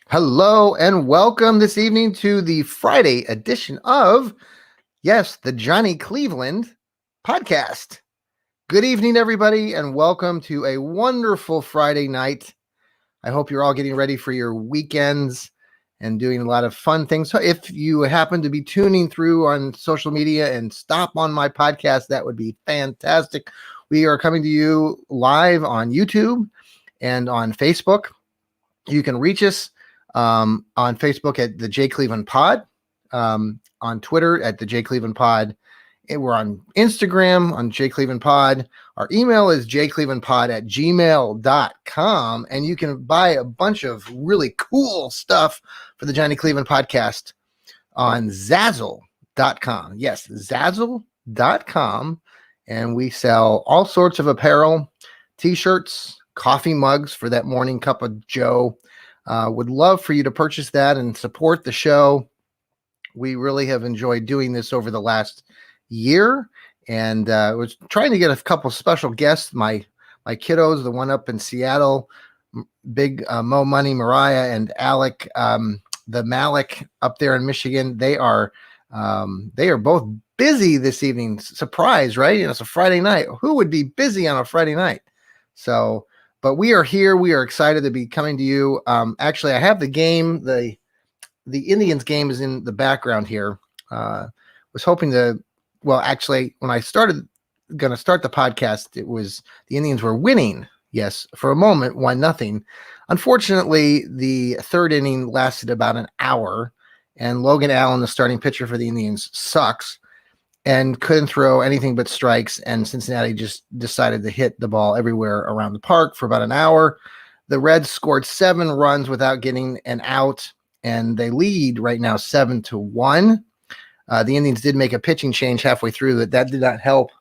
Hello and welcome this evening to the Friday edition of, yes, the Johnny Cleveland podcast. Good evening, everybody, and welcome to a wonderful Friday night. I hope you're all getting ready for your weekends and doing a lot of fun things. So if you happen to be tuning through on social media and stop on my podcast, that would be fantastic. We are coming to you live on YouTube and on Facebook. You can reach us on Facebook at the J Cleveland Pod, on Twitter at the J Cleveland Pod. We're on Instagram on J Cleveland Pod. Our email is jclevelandpod@gmail.com. And you can buy a bunch of really cool stuff for the Johnny Cleveland podcast on Zazzle.com. Yes, Zazzle.com. And we sell all sorts of apparel, t-shirts, coffee mugs for that morning cup of Joe. Would love for you to purchase that and support the show. We really have enjoyed doing this over the last year, and was trying to get a couple special guests. My kiddos, the one up in Seattle, big Mo Money, Mariah, and Alec, the Malik up there in Michigan. They are both busy this evening. Surprise, right? It's a Friday night. Who would be busy on a Friday night? So. But we are here. We are excited to be coming to you. Actually, I have the game. The Indians game is in the background here. Was hoping to. Well, actually, when I started going to start the podcast, it was the Indians were winning. Yes, for a moment, 1-0. Unfortunately, the third inning lasted about an hour, and Logan Allen, the starting pitcher for the Indians, sucks and couldn't throw anything but strikes, and Cincinnati just decided to hit the ball everywhere around the park for about an hour. The Reds scored 7 runs without getting an out, and they lead right now 7-1. The Indians did make a pitching change halfway through, that did not help.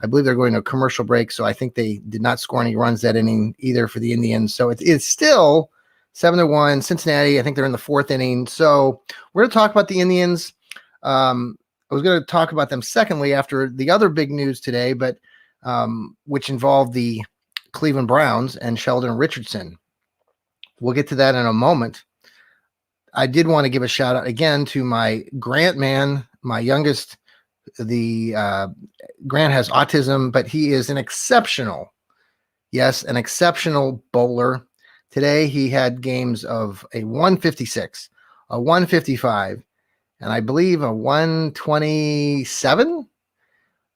I believe they're going to a commercial break, so I think they did not score any runs that inning either for the Indians. So it's still 7-1. Cincinnati, I think they're in the 4th inning. So we're going to talk about the Indians. I was going to talk about them secondly after the other big news today, but which involved the Cleveland Browns and Sheldon Richardson. We'll get to that in a moment. I did want to give a shout out again to my Grant man, my youngest. The Grant has autism, but he is an exceptional bowler. Today he had games of a 156, a 155, and I believe a 127,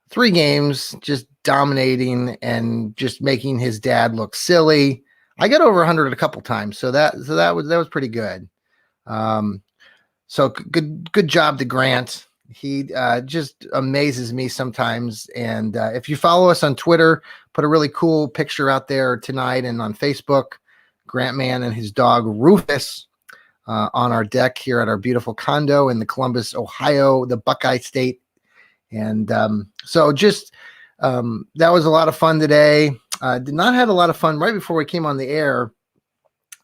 3 games, just dominating and just making his dad look silly. I got over 100 a couple times, so that was pretty good. So good job to Grant. He just amazes me sometimes. And if you follow us on Twitter, put a really cool picture out there tonight, and on Facebook, Grant Man and his dog Rufus. On our deck here at our beautiful condo in the Columbus, Ohio, the Buckeye State. And so just that was a lot of fun today. Did not have a lot of fun right before we came on the air.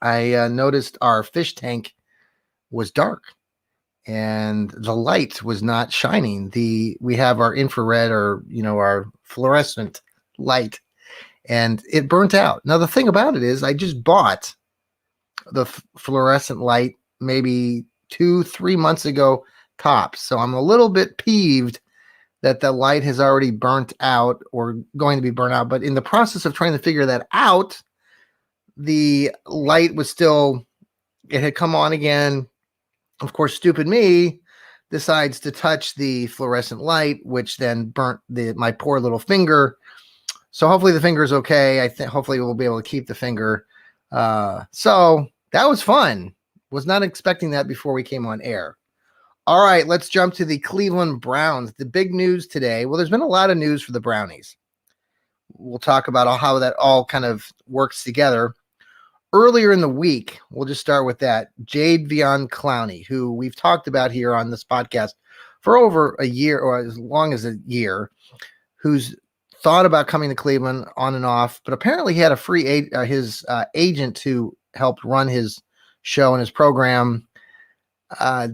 I noticed our fish tank was dark and the light was not shining. We have our infrared, or our fluorescent light, and it burnt out. Now the thing about it is I just bought the fluorescent light maybe 2-3 months ago tops. So I'm a little bit peeved that the light has already burnt out or going to be burnt out. But in the process of trying to figure that out, the light was still, it had come on again. Of course, stupid me decides to touch the fluorescent light, which then burnt my poor little finger. So hopefully the finger's okay. Hopefully we'll be able to keep the finger. So that was fun. Was not expecting that before we came on air. All right, let's jump to the Cleveland Browns. The big news today. Well, there's been a lot of news for the Brownies. We'll talk about how that all kind of works together. Earlier in the week, we'll just start with that. Jadeveon Clowney, who we've talked about here on this podcast for over a year, or as long as a year, who's thought about coming to Cleveland on and off, but apparently he had a free his agent who helped run his show and his program told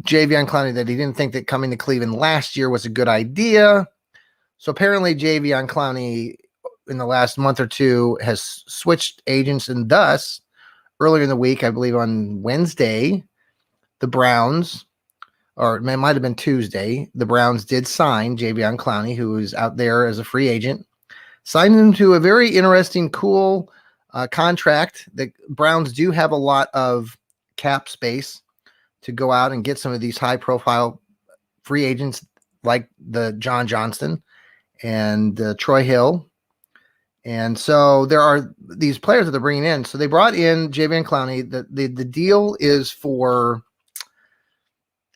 Jadeveon Clowney that he didn't think that coming to Cleveland last year was a good idea. So apparently Jadeveon Clowney in the last month or two has switched agents and thus earlier in the week, I believe on Wednesday, the Browns, or it might have been Tuesday, the Browns did sign Jadeveon Clowney, who is out there as a free agent, signed him to a very interesting, cool contract. The Browns do have a lot of cap space to go out and get some of these high-profile free agents like the John Johnston and Troy Hill. And so there are these players that they're bringing in. So they brought in Jadeveon Clowney. The deal is for,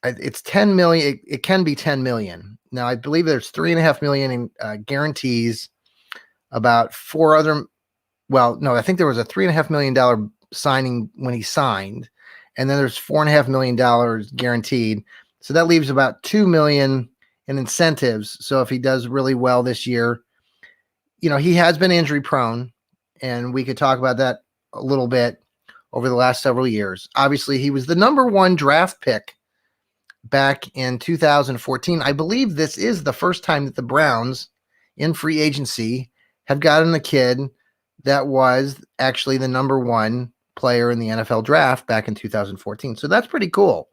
it's 10 million. It can be 10 million. Now I believe there's 3.5 million in guarantees. About four other, well, no, I think there was a $3.5 million signing when he signed, and then there's $4.5 million guaranteed. So that leaves about 2 million in incentives. So if he does really well this year, you know, he has been injury prone, and we could talk about that a little bit over the last several years. Obviously, he was the number 1 draft pick back in 2014. I believe this is the first time that the Browns in free agency have gotten a kid that was actually the number 1 player in the NFL draft back in 2014. So that's pretty cool.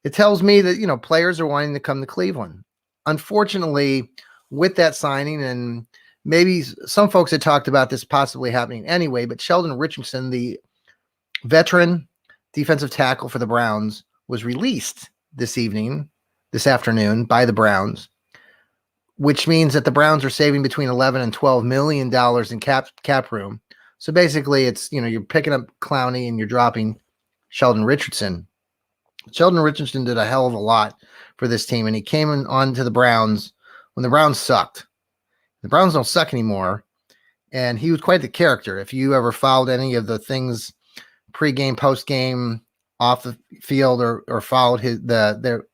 It tells me that, you know, players are wanting to come to Cleveland. Unfortunately, with that signing, and maybe some folks had talked about this possibly happening anyway, but Sheldon Richardson, the veteran defensive tackle for the Browns, was released this afternoon by the Browns, which means that the Browns are saving between 11 and 12 million dollars in cap room. So basically, it's, you know, you're picking up Clowney and you're dropping Sheldon Richardson. Sheldon Richardson did a hell of a lot for this team, and he came on to the Browns when the Browns sucked. The Browns don't suck anymore, and he was quite the character. If you ever followed any of the things pregame, postgame, off the field, or followed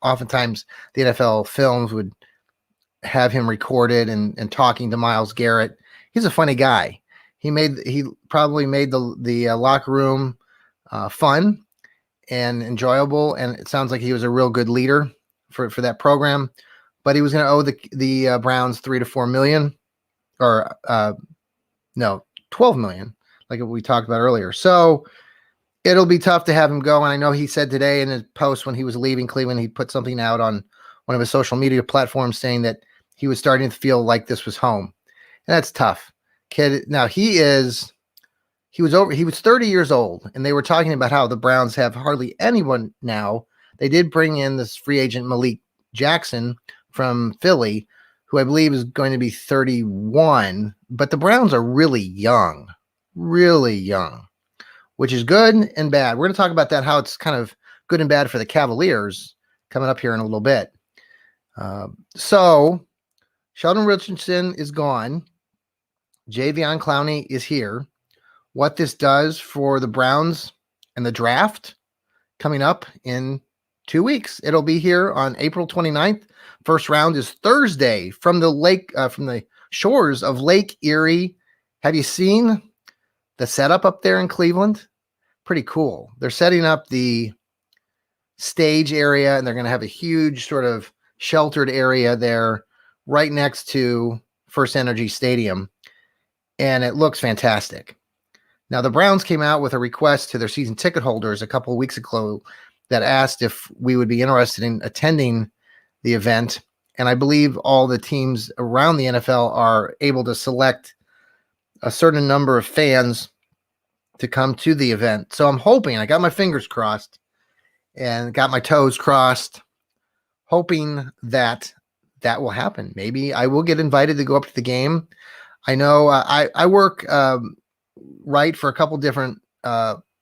oftentimes the NFL films would have him recorded and talking to Myles Garrett. He's a funny guy. He probably made the locker room fun and enjoyable, and it sounds like he was a real good leader for that program. But he was going to owe the Browns 3 to 4 million, or 12 million, like we talked about earlier. So it'll be tough to have him go. And I know he said today in his post when he was leaving Cleveland, he put something out on one of his social media platforms saying that he was starting to feel like this was home. And that's tough. Kid, now he was 30 years old, and they were talking about how the Browns have hardly anyone now. They did bring in this free agent Malik Jackson from Philly, who I believe is going to be 31, but the Browns are really young, which is good and bad. We're going to talk about that, how it's kind of good and bad for the Cavaliers coming up here in a little bit. So Sheldon Richardson is gone. Jadeveon Clowney is here. What this does for the Browns and the draft coming up in 2 weeks. It'll be here on April 29th. First round is Thursday from the shores of Lake Erie. Have you seen the setup up there in Cleveland? Pretty cool. They're setting up the stage area, and they're going to have a huge sort of sheltered area there right next to First Energy Stadium, and it looks fantastic. Now, the Browns came out with a request to their season ticket holders a couple of weeks ago that asked if we would be interested in attending the event. And I believe all the teams around the NFL are able to select a certain number of fans to come to the event. So I'm hoping, I got my fingers crossed and got my toes crossed, hoping that that will happen. Maybe I will get invited to go up to the game. I know I work write for a couple different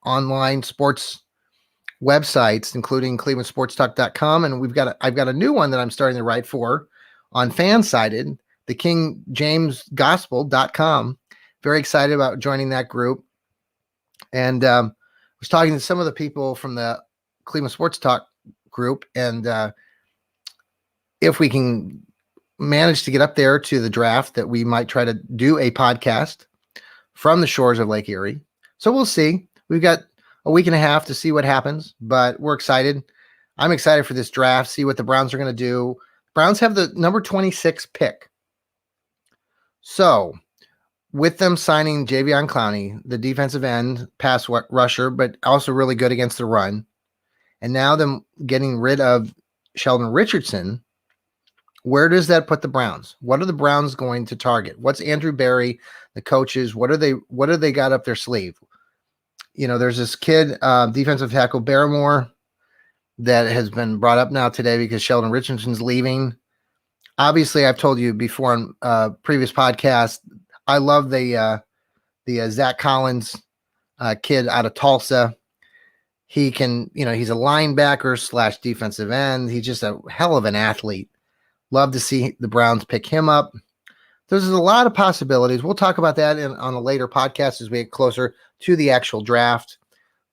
online sports websites, including clevelandsportstalk.com, and I've got a new one that I'm starting to write for on Fansided, the kingjamesgospel.com. Very excited about joining that group. And was talking to some of the people from the Cleveland Sports Talk group, and if we can manage to get up there to the draft, that we might try to do a podcast from the shores of Lake Erie. So we'll see. We've got a week and a half to see what happens, but we're excited. I'm excited for this draft, see what the Browns are going to do. Browns have the number 26 pick. So with them signing Javion Clowney, the defensive end, pass rusher, but also really good against the run, and now them getting rid of Sheldon Richardson, where does that put the Browns? What are the Browns going to target? What's Andrew Berry, the coaches? What do they got up their sleeve? There's this kid, defensive tackle Barrymore, that has been brought up now today because Sheldon Richardson's leaving. Obviously, I've told you before on previous podcasts, I love the Zach Collins kid out of Tulsa. He can, he's a linebacker / defensive end. He's just a hell of an athlete. Love to see the Browns pick him up. There's a lot of possibilities. We'll talk about that on a later podcast as we get closer to the actual draft.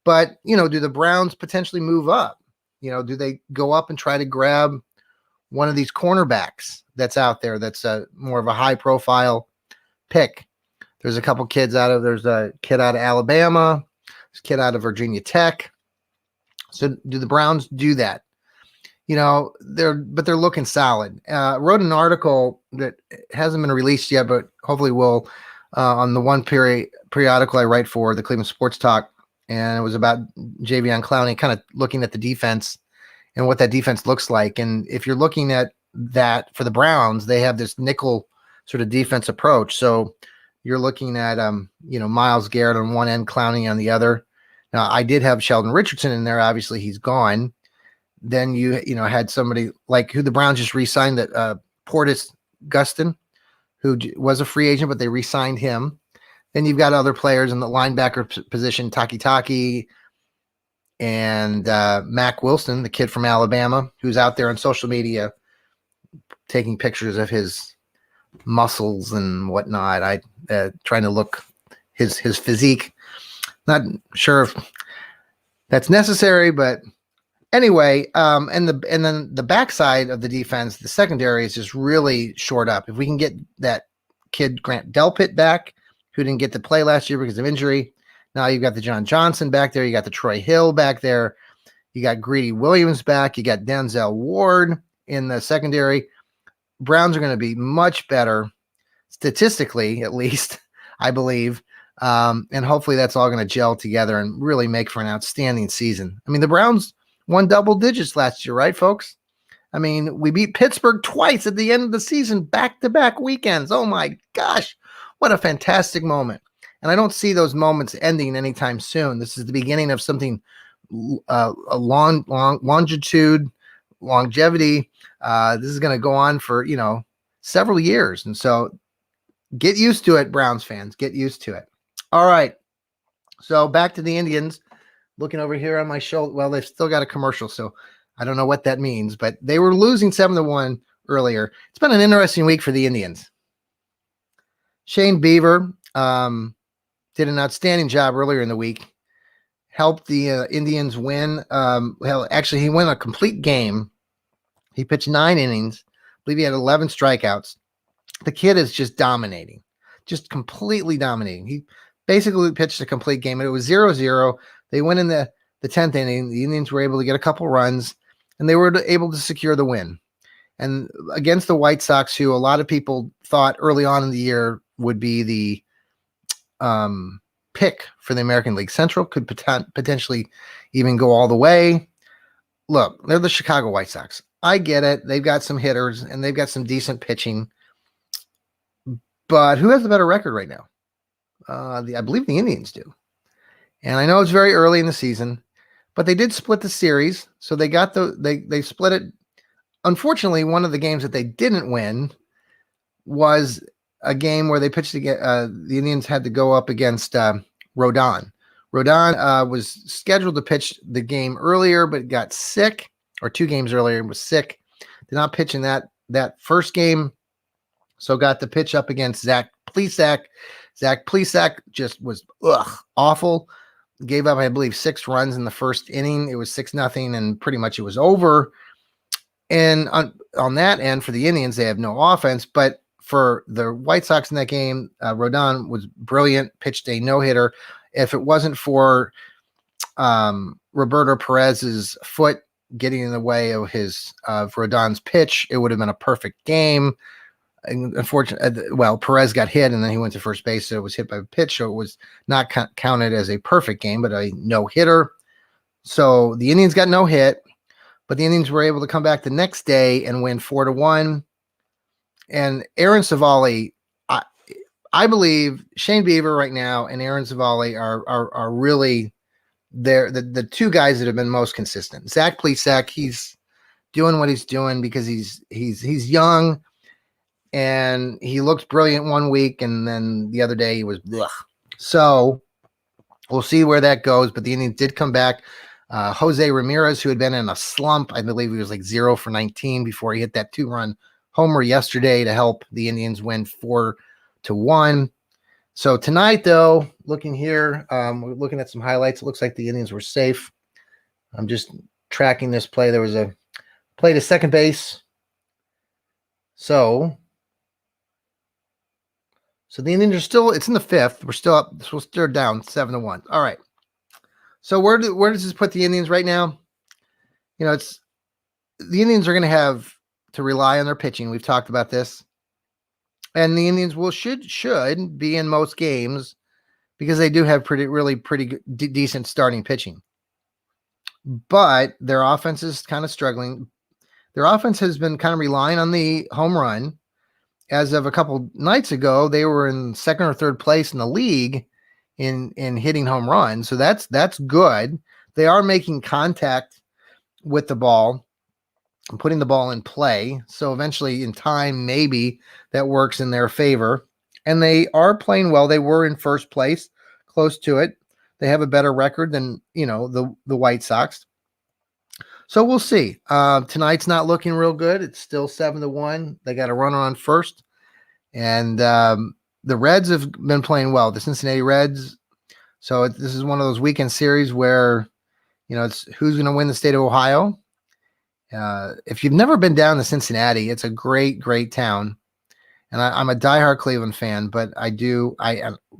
But, do the Browns potentially move up? Do they go up and try to grab one of these cornerbacks that's out there that's more of a high profile pick? There's a couple kids there's a kid out of Alabama, there's a kid out of Virginia Tech. So do the Browns do that? They're looking solid. Wrote an article that hasn't been released yet, but hopefully will on the one periodical I write for the Cleveland Sports Talk. And it was about Javion Clowney, kind of looking at the defense and what that defense looks like. And if you're looking at that for the Browns, they have this nickel sort of defense approach. So you're looking at, Myles Garrett on one end, Clowney on the other. Now, I did have Sheldon Richardson in there. Obviously, he's gone. Then you had somebody like who the Browns just re-signed, that Portis Gustin, who was a free agent, but they re-signed him. Then you've got other players in the linebacker position, Taki and Mac Wilson, the kid from Alabama, who's out there on social media taking pictures of his muscles and whatnot. Trying to look his physique. Not sure if that's necessary, but anyway, and then the backside of the defense, the secondary is just really short up. If we can get that kid Grant Delpit back, who didn't get to play last year because of injury, now you've got the John Johnson back there, you got the Troy Hill back there, you got Greedy Williams back, you got Denzel Ward in the secondary. Browns are going to be much better, statistically at least, I believe. And hopefully that's all going to gel together and really make for an outstanding season. I mean, the Browns won double digits last year, right, folks? I mean, we beat Pittsburgh twice at the end of the season, back-to-back weekends. Oh my gosh, what a fantastic moment. And I don't see those moments ending anytime soon. This is the beginning of something, a longevity. This is going to go on for, several years. And so get used to it, Browns fans. Get used to it. All right. So back to the Indians. Looking over here on my shoulder. Well, they've still got a commercial, so I don't know what that means, but they were losing 7-1 earlier. It's been an interesting week for the Indians. Shane Beaver did an outstanding job earlier in the week. Helped the Indians win. Actually, he won a complete game. He pitched 9 innings. I believe he had 11 strikeouts. The kid is just dominating, just completely dominating. He basically pitched a complete game, and it was 0-0. They went in the 10th inning. The Indians were able to get a couple runs, and they were able to secure the win. And against the White Sox, who a lot of people thought early on in the year would be the pick for the American League Central, could potentially even go all the way. Look, they're the Chicago White Sox. I get it. They've got some hitters, and they've got some decent pitching. But who has the better record right now? I believe the Indians do. And I know it's very early in the season, but they did split the series. So they got they split it. Unfortunately, one of the games that they didn't win was a game where they pitched the Indians had to go up against Rodon. Rodon was scheduled to pitch the game earlier, but got sick, or 2 games earlier and was sick. Did not pitch in that first game. So got the pitch up against Zach Plesac. Zach Plesac just was awful. Gave up, I believe, 6 runs in the first inning. It was 6-0, and pretty much it was over. And on that end, for the Indians, they have no offense. But for the White Sox in that game, Rodon was brilliant, pitched a no-hitter. If it wasn't for Roberto Perez's foot getting in the way of Rodon's pitch, it would have been a perfect game. Unfortunately, well, Perez got hit and then he went to first base, so it was hit by a pitch, so it was not counted as a perfect game, but a no hitter. So the Indians got no hit, but the Indians were able to come back the next day and win 4-1. And Aaron Civale, I believe Shane Bieber right now and Aaron Civale are really the two guys that have been most consistent. Zach Plesac, he's doing what he's doing because he's young and he looked brilliant one week, and then the other day he was blech. So we'll see where that goes. But the Indians did come back. Jose Ramirez, who had been in a slump, I believe he was like 0 for 19 before he hit that 2-run homer yesterday to help the Indians win 4-1. So tonight, though, looking here, we're looking at some highlights. It looks like the Indians were safe. I'm just tracking this play. There was a play to second base. So the Indians are still, it's in the fifth. We're still up. We're still down 7-1. All right. So where does this put the Indians right now? It's the Indians are going to have to rely on their pitching. We've talked about this. And the Indians should be in most games because they do have pretty decent starting pitching. But their offense is kind of struggling. Their offense has been kind of relying on the home run. As of a couple nights ago, they were in second or third place in the league in hitting home runs. So that's good. They are making contact with the ball and putting the ball in play. So eventually in time, maybe that works in their favor. And they are playing well. They were in first place, close to it. They have a better record than, the White Sox. So we'll see. Tonight's not looking real good. It's still 7-1. They got a runner on first. And the Reds have been playing well, the Cincinnati Reds. So this is one of those weekend series where, it's who's going to win the state of Ohio. If you've never been down to Cincinnati, it's a great, great town. And I'm a diehard Cleveland fan, but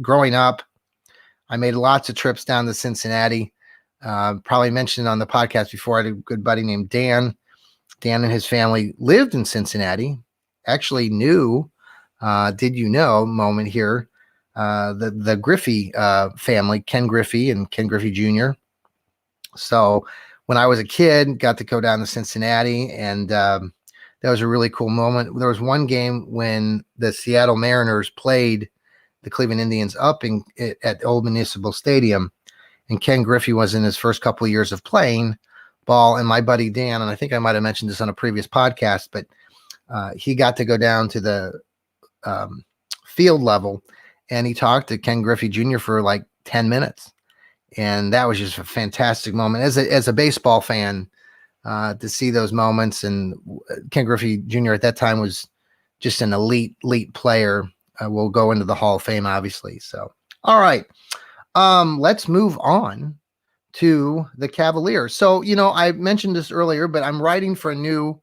growing up, I made lots of trips down to Cincinnati. Probably mentioned on the podcast before, I had a good buddy named Dan. Dan and his family lived in Cincinnati. Actually knew, did you know, moment here, the Griffey family, Ken Griffey and Ken Griffey Jr. So when I was a kid, got to go down to Cincinnati, and that was a really cool moment. There was one game when the Seattle Mariners played the Cleveland Indians up at Old Municipal Stadium, and Ken Griffey was in his first couple of years of playing ball, and my buddy Dan, and I think I might have mentioned this on a previous podcast, but he got to go down to the field level, and he talked to Ken Griffey Jr. for like 10 minutes. And that was just a fantastic moment as a baseball fan to see those moments. And Ken Griffey Jr. at that time was just an elite player. Will go into the Hall of Fame, obviously. So, all right, let's move on to the Cavaliers. So, I mentioned this earlier, but I'm writing for a new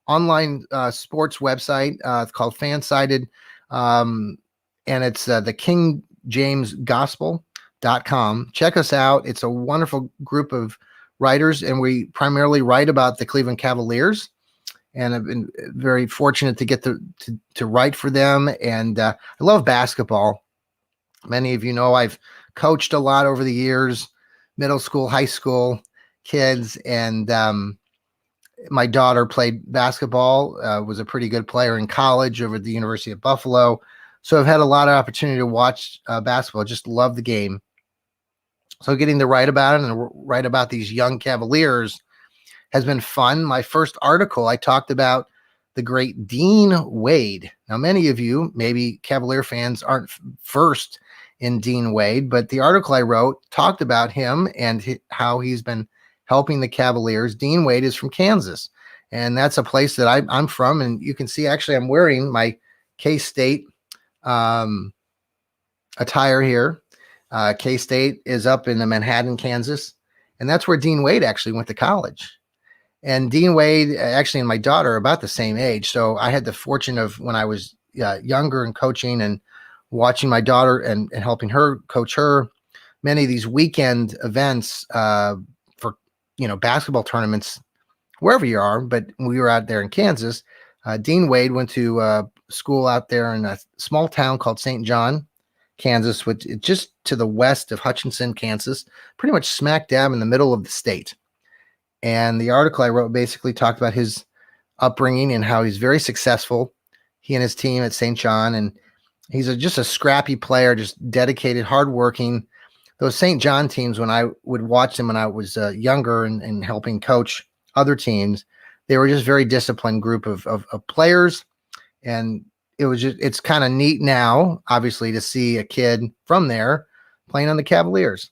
online sports website. It's called Fansided, and it's the King James Gospel.com. Check us out. It's a wonderful group of writers, and we primarily write about the Cleveland Cavaliers. And I've been very fortunate to get to write for them. And I love basketball. Many of you know I've coached a lot over the years, middle school, high school kids, and my daughter played basketball, was a pretty good player in college over at the University of Buffalo. So I've had a lot of opportunity to watch basketball. Just love the game. So getting to write about it and write about these young Cavaliers has been fun. My first article, I talked about the great Dean Wade. Now, many of you, maybe Cavalier fans, aren't first in Dean Wade, but the article I wrote talked about him and how he's been helping the Cavaliers. Dean Wade is from Kansas, and that's a place that I'm from. And you can see, actually, I'm wearing my K-State attire here. K-State is up in the Manhattan, Kansas, and that's where Dean Wade actually went to college. And Dean Wade, actually, and my daughter are about the same age. So I had the fortune of, when I was younger and coaching and watching my daughter and helping her coach her, many of these weekend events for, basketball tournaments, wherever you are. But we were out there in Kansas. Dean Wade went to school out there in a small town called St. John, Kansas, which is just to the west of Hutchinson, Kansas, pretty much smack dab in the middle of the state. And the article I wrote basically talked about his upbringing and how he's very successful, he and his team at St. John. And he's just a scrappy player, just dedicated, hardworking. Those St. John teams, when I would watch them when I was younger and helping coach other teams, they were just very disciplined group of players. And it's kind of neat now, obviously, to see a kid from there playing on the Cavaliers.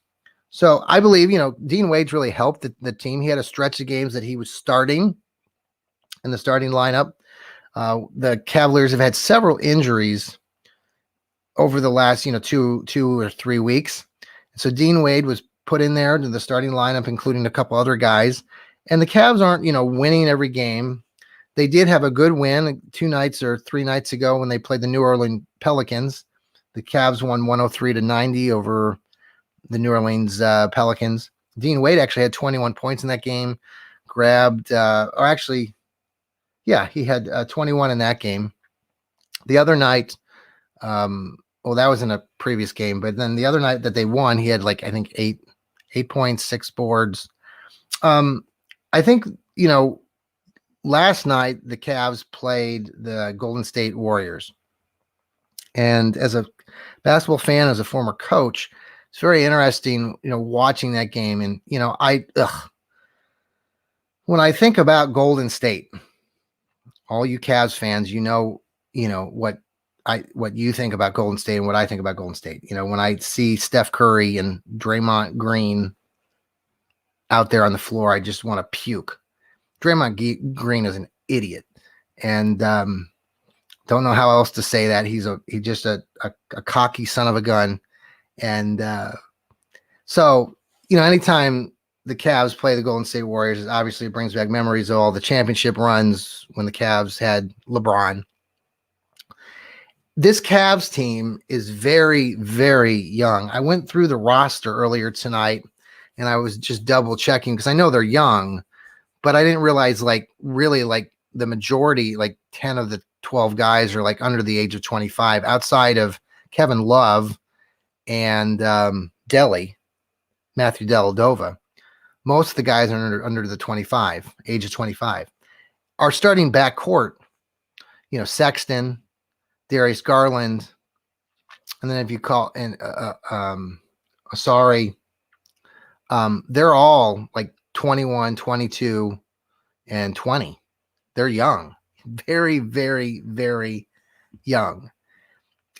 So I believe, Dean Wade's really helped the team. He had a stretch of games that he was starting in the starting lineup. The Cavaliers have had several injuries over the last, 2 or 3 weeks. So Dean Wade was put in there to the starting lineup, including a couple other guys. And the Cavs aren't, winning every game. They did have a good win 2 nights or 3 nights ago when they played the New Orleans Pelicans. The Cavs won 103-90 over the New Orleans Pelicans. Dean Wade actually had 21 points in that game. He had 21 in that game. The other night, that was in a previous game, but then the other night that they won, he had I think 8 points, 6 boards. I think, last night the Cavs played the Golden State Warriors. And as a basketball fan, as a former coach, it's very interesting, watching that game. And, when I think about Golden State, all you Cavs fans, what you think about Golden State and what I think about Golden State. When I see Steph Curry and Draymond Green out there on the floor, I just want to puke. Draymond Green is an idiot, and don't know how else to say that. He's just a cocky son of a gun. And so, anytime the Cavs play the Golden State Warriors, obviously it brings back memories of all the championship runs when the Cavs had LeBron. This Cavs team is very, very young. I went through the roster earlier tonight, and I was just double checking because I know they're young, but I didn't realize the majority, 10 of the 12 guys are under the age of 25, outside of Kevin Love and Matthew Dellavedova. Most of the guys are under the age of 25. Our starting backcourt, Sexton, Darius Garland, and then if you call Asari, they're all 21, 22, and 20. They're young, very, very, very young.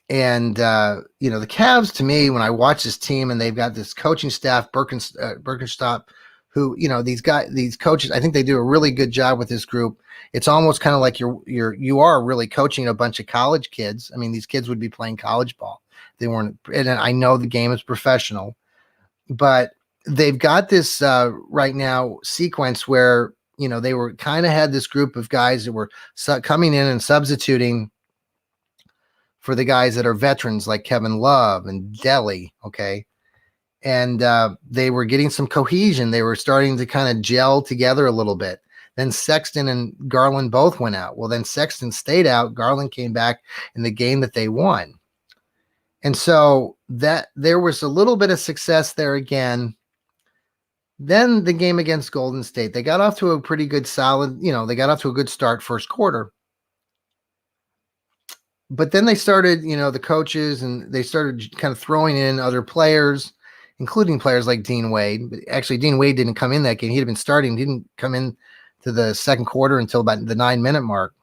And, the Cavs, to me, when I watch this team and they've got this coaching staff, Birkenstock, who, these coaches, I think they do a really good job with this group. It's almost kind of like you are really coaching a bunch of college kids. I mean, these kids would be playing college ball. They weren't, and I know the game is professional, but they've got this right now sequence where, they were kind of had this group of guys that were coming in and substituting for the guys that are veterans like Kevin Love and Delly. Okay. And they were getting some cohesion. They were starting to kind of gel together a little bit. Then Sexton and Garland both went out. Well, then Sexton stayed out. Garland came back in the game that they won. And so that there was a little bit of success there again. Then the game against Golden State, they got off to a pretty good they got off to a good start first quarter. But then they started, the coaches, and they started kind of throwing in other players, including players like Dean Wade. But actually, Dean Wade didn't come in that game. He'd have been starting. He didn't come in to the second quarter until about the 9-minute mark.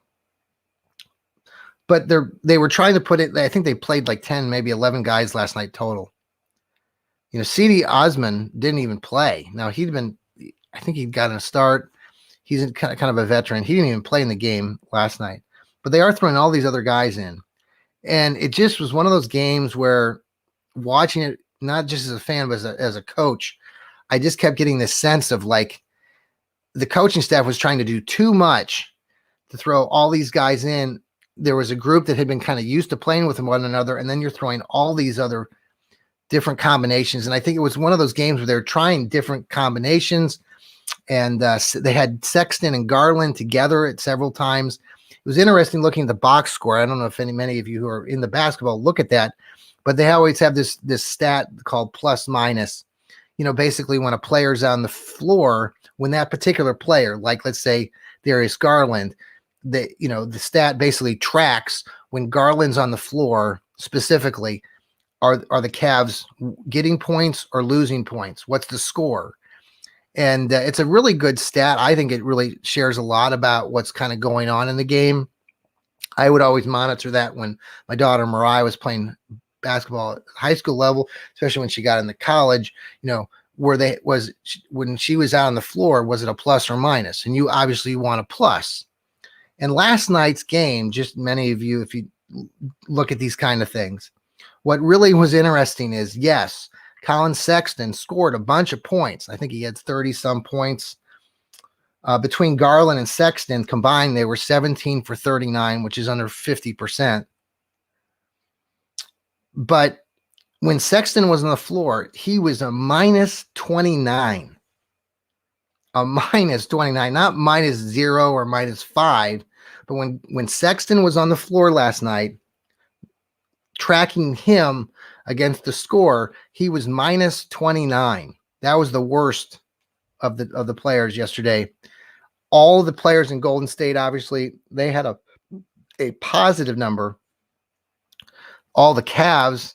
But they were trying to put it, I think they played 10, maybe 11 guys last night total. C.D. Osman didn't even play. Now, I think he'd gotten a start. He's kind of a veteran. He didn't even play in the game last night. But they are throwing all these other guys in. And it just was one of those games where watching it, not just as a fan, but as a coach, I just kept getting this sense of the coaching staff was trying to do too much to throw all these guys in. There was a group that had been kind of used to playing with one another, and then you're throwing all these other different combinations. And I think it was one of those games where they're trying different combinations, and they had Sexton and Garland together at several times. was interesting looking at the box score. I don't know if many of you who are in the basketball look at that, but they always have this stat called plus minus. Basically when a player's on the floor, when that particular player, like let's say Darius Garland, the stat basically tracks when Garland's on the floor specifically. Are the Cavs getting points or losing points? What's the score? And it's a really good stat. I think it really shares a lot about what's kind of going on in the game. I would always monitor that when my daughter Mariah was playing basketball at high school level, especially when she got into college, when she was out on the floor, was it a plus or minus? And you obviously want a plus. And last night's game, just many of you, if you look at these kind of things, what really was interesting is, yes, Colin Sexton scored a bunch of points. I think he had 30 some points. Between Garland and Sexton combined, they were 17 for 39, which is under 50%. But when Sexton was on the floor, he was a minus 29. A minus 29, not minus 0 or minus 5. But when Sexton was on the floor last night, tracking him against the score, he was minus 29. That was the worst of the players yesterday. All the players in Golden State, obviously, they had a positive number. All the Cavs,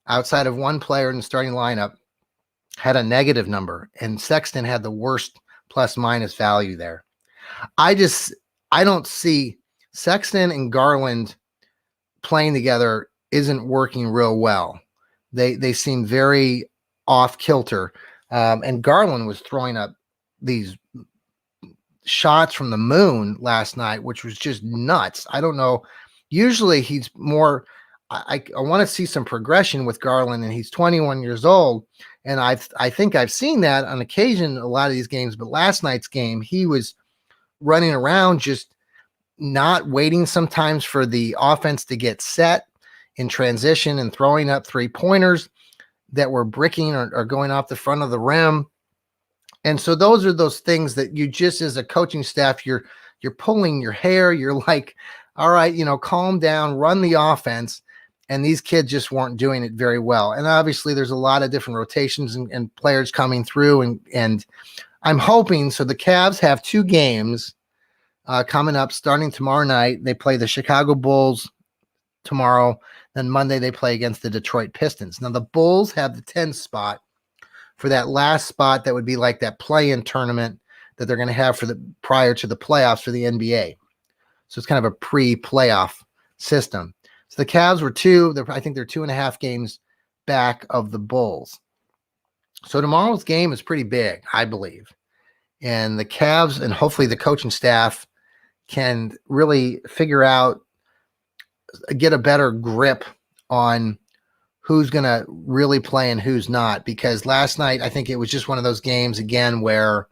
outside of one player in the starting lineup, had a negative number, and Sexton had the worst plus minus value there. I don't see Sexton and Garland playing together isn't working real well. They seem very off kilter. And Garland was throwing up these shots from the moon last night, which was just nuts. I don't know. Usually he's more, I want to see some progression with Garland, and he's 21 years old. And I think I've seen that on occasion, a lot of these games, but last night's game, he was running around, just not waiting sometimes for the offense to get set in transition and throwing up 3-pointers that were bricking or going off the front of the rim. And so those are those things that you just, as a coaching staff, you're pulling your hair. You're like, all right, calm down, run the offense. And these kids just weren't doing it very well. And obviously there's a lot of different rotations and players coming through. And I'm hoping, so the Cavs have 2 games coming up starting tomorrow night. They play the Chicago Bulls tomorrow. Then Monday they play against the Detroit Pistons. Now the Bulls have the 10th spot for that last spot that would be like that play-in tournament that they're going to have prior to the playoffs for the NBA. So it's kind of a pre-playoff system. So the Cavs were I think they're 2.5 games back of the Bulls. So tomorrow's game is pretty big, I believe. And the Cavs and hopefully the coaching staff can really figure out, get a better grip on who's going to really play and who's not. Because last night, I think it was just one of those games again where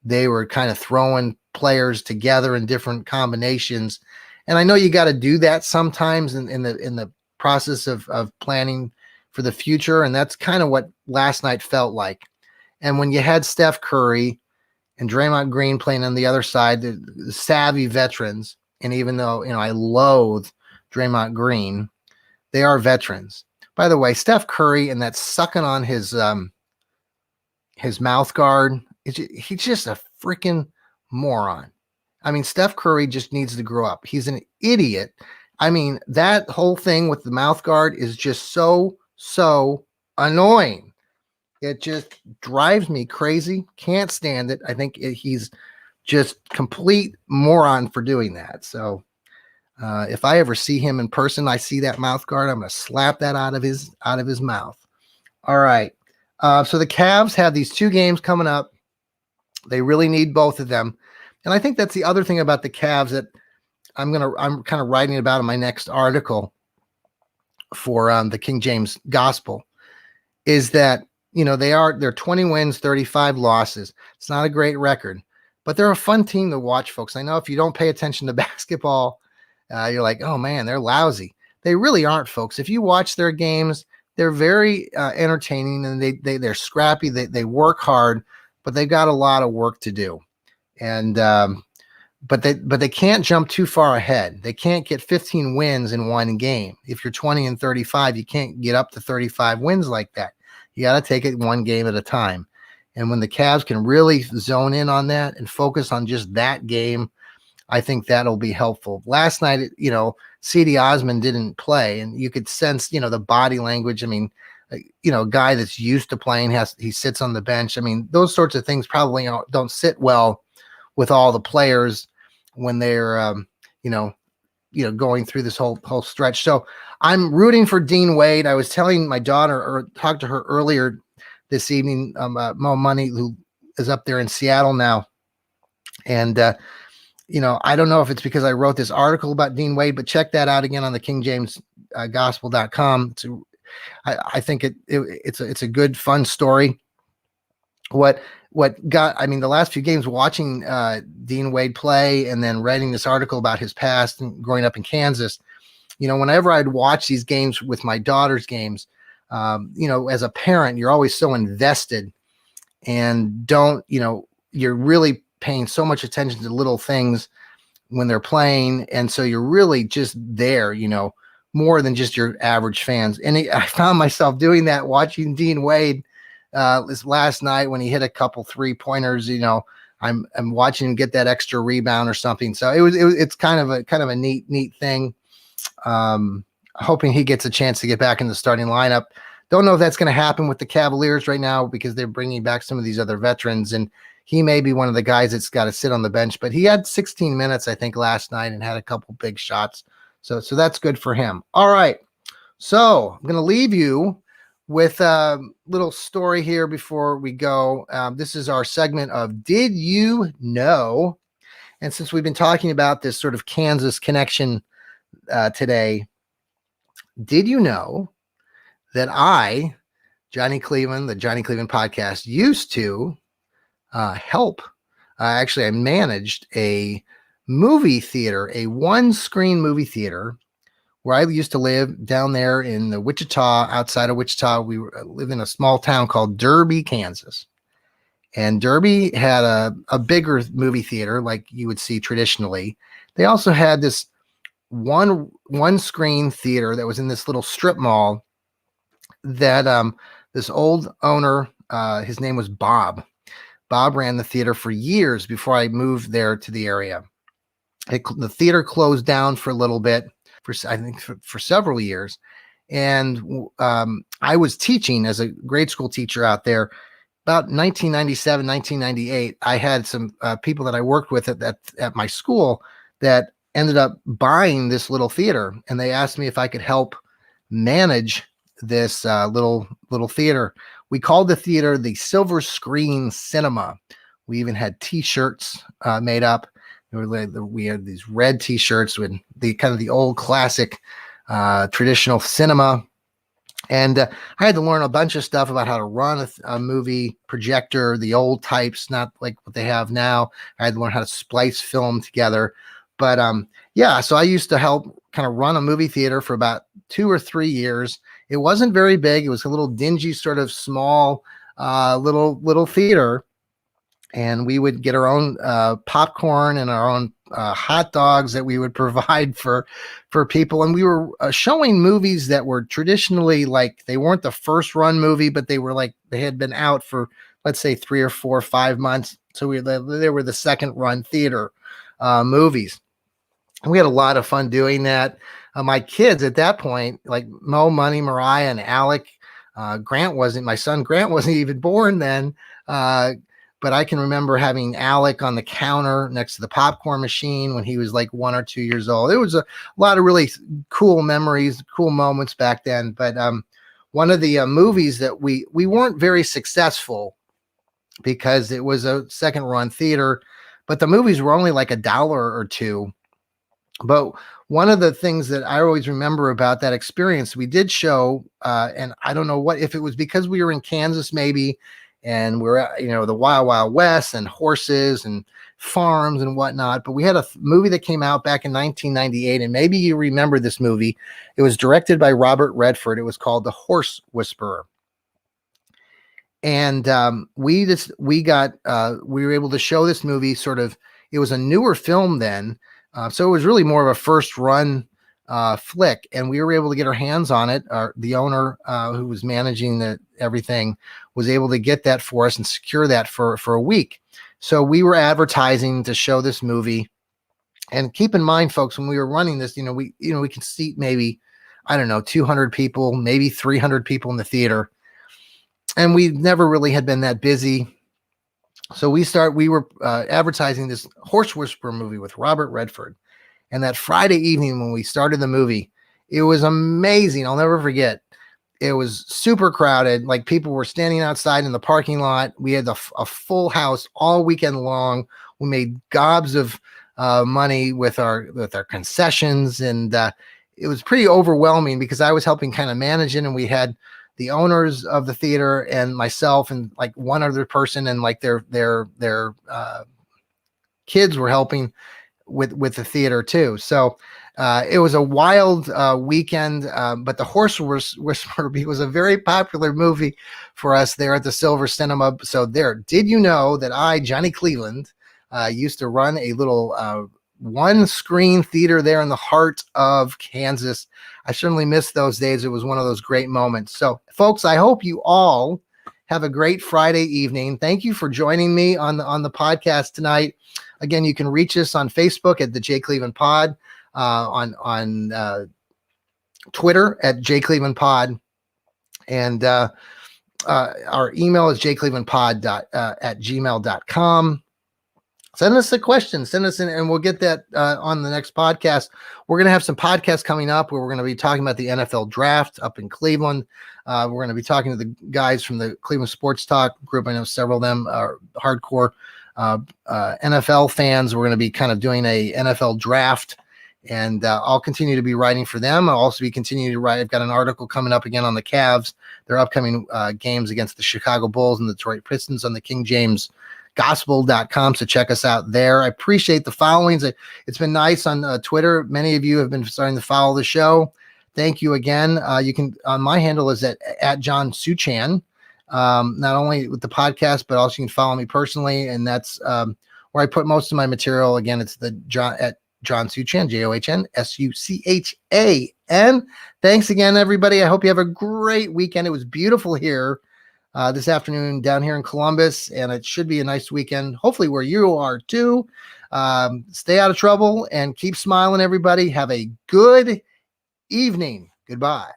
they were kind of throwing players together in different combinations. And I know you got to do that sometimes in the process of planning for the future. And that's kind of what last night felt like. And when you had Steph Curry and Draymond Green playing on the other side, the savvy veterans, and even though, I loathe Draymond Green, they are veterans. By the way, Steph Curry and that sucking on his mouth guard, he's just a freaking moron. I mean, Steph Curry just needs to grow up. He's an idiot. I mean, that whole thing with the mouth guard is just so annoying. It just drives me crazy. Can't stand it. I think he's just complete moron for doing that. So if I ever see him in person, I see that mouth guard, I'm going to slap that out of his mouth. All right. So the Cavs have these 2 games coming up. They really need both of them. And I think that's the other thing about the Cavs that I'm kind of writing about in my next article for the King James Gospel, is that, they're 20 wins, 35 losses. It's not a great record, but they're a fun team to watch, folks. I know if you don't pay attention to basketball, you're like, oh man, they're lousy. They really aren't, folks. If you watch their games, they're very entertaining, and they're scrappy. They work hard, but they've got a lot of work to do. And but they can't jump too far ahead. They can't get 15 wins in one game. If you're 20-35, you can't get up to 35 wins like that. You got to take it one game at a time. And when the Cavs can really zone in on that and focus on just that game, I think that'll be helpful. Last night, Cedi Osman didn't play, and you could sense, the body language. I mean, a guy that's used to playing he sits on the bench. I mean, those sorts of things probably don't sit well with all the players when they're, going through this whole stretch. So I'm rooting for Dean Wade. I was telling my daughter, or talked to her earlier this evening, Mo Money, who is up there in Seattle now. And, I don't know if it's because I wrote this article about Dean Wade, but check that out again on the KingJamesGospel.com. I think it's a good, fun story. What got, the last few games, watching Dean Wade play and then writing this article about his past and growing up in Kansas, whenever I'd watch these games with my daughter's games, as a parent, you're always so invested and you're really paying so much attention to little things when they're playing. And so you're really just there, more than just your average fans. And I found myself doing that watching Dean Wade this last night when he hit a couple 3-pointers. I'm watching him get that extra rebound or something. So it's kind of a neat thing. Hoping he gets a chance to get back in the starting lineup. Don't know if that's going to happen with the Cavaliers right now because they're bringing back some of these other veterans, and he may be one of the guys that's got to sit on the bench. But he had 16 minutes, I think, last night and had a couple big shots. So that's good for him. All right. So I'm going to leave you with a little story here before we go. This is our segment of Did You Know? And since we've been talking about this sort of Kansas connection today, did you know that Johnny Cleveland, the Johnny Cleveland podcast, used to help? Actually, I managed a movie theater, a one-screen movie theater where I used to live down there in the Wichita, outside of Wichita. We lived in a small town called Derby, Kansas. And Derby had a bigger movie theater like you would see traditionally. They also had this one screen theater that was in this little strip mall that this old owner, his name was Bob. Bob ran the theater for years before I moved there to the area. The theater closed down for a little bit, for several years. And I was teaching as a grade school teacher out there. About 1997, 1998, I had some people that I worked with at my school that ended up buying this little theater, and they asked me if I could help manage this little theater. We called the theater the Silver Screen Cinema. We even had T-shirts made up. We had these red T-shirts with the kind of the old classic traditional cinema. And I had to learn a bunch of stuff about how to run a movie projector, the old types, not like what they have now. I had to learn how to splice film together. But so I used to help kind of run a movie theater for about 2 or 3 years. It wasn't very big. It was a little dingy, sort of small, little theater. And we would get our own popcorn and our own hot dogs that we would provide for people. And we were showing movies that were traditionally, like, they weren't the first run movie, but they were like, they had been out for, let's say, 3 or 4 or 5 months. So they were the second run theater movies. And we had a lot of fun doing that. My kids at that point, like Mo, Money, Mariah, and Alec, my son Grant wasn't even born then. But I can remember having Alec on the counter next to the popcorn machine when he was like 1 or 2 years old. It was a lot of really cool memories, cool moments back then. But one of the movies that we weren't very successful because it was a second run theater, but the movies were only like $1 or $2. But one of the things that I always remember about that experience, we did show, and I don't know if it was because we were in Kansas maybe, and we're at, the Wild Wild West and horses and farms and whatnot. But we had a movie that came out back in 1998, and maybe you remember this movie. It was directed by Robert Redford. It was called The Horse Whisperer. And we were able to show this movie sort of It was a newer film then, so it was really more of a first run flick, and we were able to get our hands on it. The owner who was managing everything was able to get that for us and secure that for a week. So we were advertising to show this movie. And keep in mind, folks, when we were running this, we can seat maybe, I don't know, 200 people, maybe 300 people in the theater. And we never really had been that busy. So we were advertising this Horse Whisperer movie with Robert Redford. And that Friday evening when we started the movie, it was amazing. I'll never forget. It was super crowded. Like, people were standing outside in the parking lot. We had a full house all weekend long. We made gobs of money with our concessions, and it was pretty overwhelming because I was helping kind of manage it, and we had the owners of the theater and myself and like one other person, and like their kids were helping with the theater too. So it was a wild weekend, but the Horse Whisperer was a very popular movie for us there at the Silver Cinema. So did you know that Johnny Cleveland, used to run a little one screen theater there in the heart of Kansas. I certainly miss those days. It was one of those great moments. So folks, I hope you all have a great Friday evening. Thank you for joining me on the podcast tonight. Again, you can reach us on Facebook at the Jay Cleveland Pod, on Twitter at Jay Cleveland Pod, and our email is jclevelandpod at gmail.com. Send us a question, send us in, and we'll get that on the next podcast. We're going to have some podcasts coming up where we're going to be talking about the NFL draft up in Cleveland. We're going to be talking to the guys from the Cleveland Sports Talk group. I know several of them are hardcore NFL fans. We're going to be kind of doing a NFL draft, and I'll continue to be writing for them. I'll also be continuing to write. I've got an article coming up again on the Cavs, their upcoming games against the Chicago Bulls and the Detroit Pistons on the King James Gospel.com. So check us out there. I appreciate the followings. It's been nice on Twitter. Many of you have been starting to follow the show. Thank you again. You can, my handle is at John Suchan, not only with the podcast, but also you can follow me personally. And that's where I put most of my material. Again, it's at John Suchan, JOHN. Thanks again, everybody. I hope you have a great weekend. It was beautiful here this afternoon down here in Columbus, and it should be a nice weekend, hopefully where you are too. Stay out of trouble and keep smiling, everybody. Have a good evening. Goodbye.